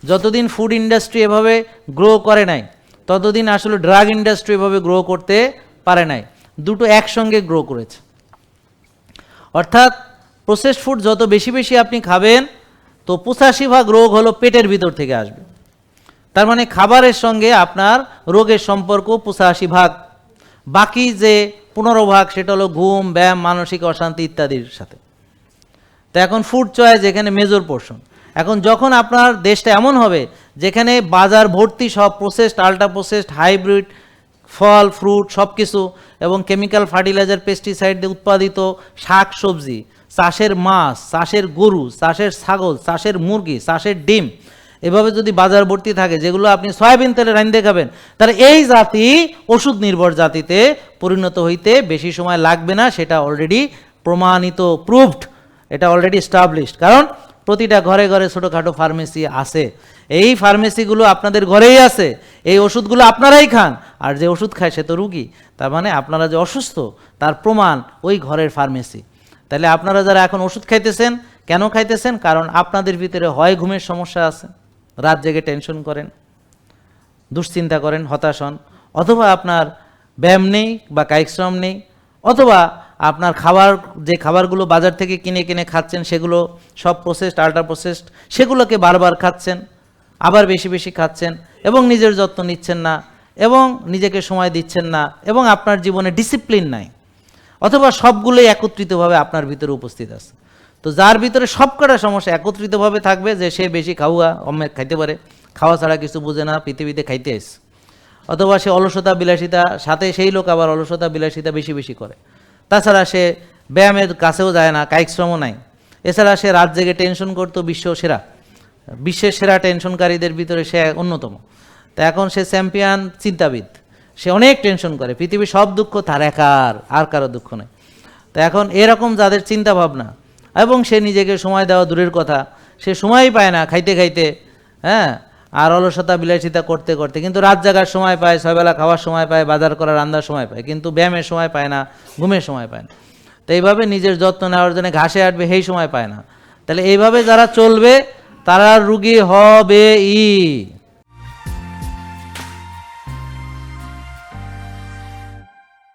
যতদিন food industry এভাবে grow করে নাই ততদিন আসলে ড্রাগ ইন্ডাস্ট্রি এভাবে গ্রো করতে পারে নাই, দুটো একসঙ্গে গ্রো করেছে। অর্থাৎ প্রসেসড ফুড যত বেশি বেশি আপনি খাবেন তো 85% রোগ হলো পেটের ভিতর থেকে আসবে। তার মানে খাবারের সঙ্গে আপনার রোগের সম্পর্ক 85%, বাকি যে 15% সেটা হলো ঘুম, ব্যায়াম, মানসিক অশান্তি ইত্যাদির সাথে। তো এখন ফুড চয়েস এখানে মেজর পোর্শন। এখন যখন আপনার দেশটা এমন হবে যেখানে বাজার ভর্তি সব প্রসেসড, আল্ট্রা প্রসেসড, হাইব্রিড ফল ফ্রুট সব কিছু এবং কেমিক্যাল ফার্টিলাইজার, পেস্টিসাইড দিয়ে উৎপাদিত শাক সবজি, চাষের মাছ, চাষের গরু, চাষের ছাগল, চাষের মুরগি, চাষের ডিম, এভাবে যদি বাজার ভর্তি থাকে যেগুলো আপনি সয়াবিন তেলে রাঁধতে খাবেন, তাহলে এই জাতি ওষুধ নির্ভর জাতিতে পরিণত হইতে বেশি সময় লাগবে না। সেটা অলরেডি প্রমাণিত, প্রুভড, এটা অলরেডি এস্টাবলিশড। কারণ প্রতিটা ঘরে ঘরে ছোটোখাটো ফার্মেসি আছে, এই ফার্মেসিগুলো আপনাদের ঘরেই আছে, এই ওষুধগুলো আপনারাই খান, আর যে ওষুধ খায় সে তো রুগী। তার মানে আপনারা যে অসুস্থ তার প্রমাণ ওই ঘরের ফার্মেসি। তাহলে আপনারা যারা এখন ওষুধ খাইতেছেন, কেন খাইতেছেন? কারণ আপনাদের ভিতরে হয় ঘুমের সমস্যা আছে, রাত জেগে টেনশন করেন, দুশ্চিন্তা করেন, হতাশ হন, অথবা আপনার ব্যায়াম নেই বা কায়িক শ্রম নেই, অথবা আপনার খাবার, যে খাবারগুলো বাজার থেকে কিনে কিনে খাচ্ছেন সেগুলো সব প্রসেসড, আল্ট্রা প্রসেসড, সেগুলোকে বারবার খাচ্ছেন, আবার বেশি বেশি খাচ্ছেন এবং নিজের যত্ন নিচ্ছেন না এবং নিজেকে সময় দিচ্ছেন না এবং আপনার জীবনে ডিসিপ্লিন নাই, অথবা সবগুলোই একত্রিতভাবে আপনার ভিতরে উপস্থিত আছে। তো যার ভিতরে সবকটা সমস্যা একত্রিতভাবে থাকবে, যে সে বেশি খাওয়া অনেক খাইতে পারে, খাওয়া ছাড়া কিছু বোঝে না, পৃথিবীতে খাইতে এসে, অথবা সে অলসতা বিলাসিতা, সাথে সেই লোক আবার অলসতা বিলাসিতা বেশি বেশি করে, তাছাড়া সে ব্যায়ামের কাছেও যায় না, কায়িক শ্রমও নাই, এছাড়া সে রাত জেগে টেনশন করতো, বিশ্বের সেরা টেনশনকারীদের ভিতরে সে অন্যতম। তা এখন সে চ্যাম্পিয়ন চিন্তাবিদ, সে অনেক টেনশন করে, পৃথিবীর সব দুঃখ তার একার, আর কারো দুঃখ নেই। তো এখন এরকম যাদের চিন্তা ভাবনা, এবং সে নিজেকে সময় দেওয়া দূরের কথা, সে সময়ই পায় না খাইতে খাইতে, হ্যাঁ, আর অলসতা বিলাসিতা করতে করতে, কিন্তু রাত জাগার সময় পায়, 6 বেলা খাওয়ার সময় পায়, বাজার করা রান্নার সময় পায়, কিন্তু ব্যায়ামের সময় পায় না, ঘুমের সময় পায় না। তো এইভাবে নিজের যত্ন নেওয়ার জন্য ঘাসে আটবে, সেই সময় পায় না। তাহলে এইভাবে যারা চলবে তারা রুগী হবে।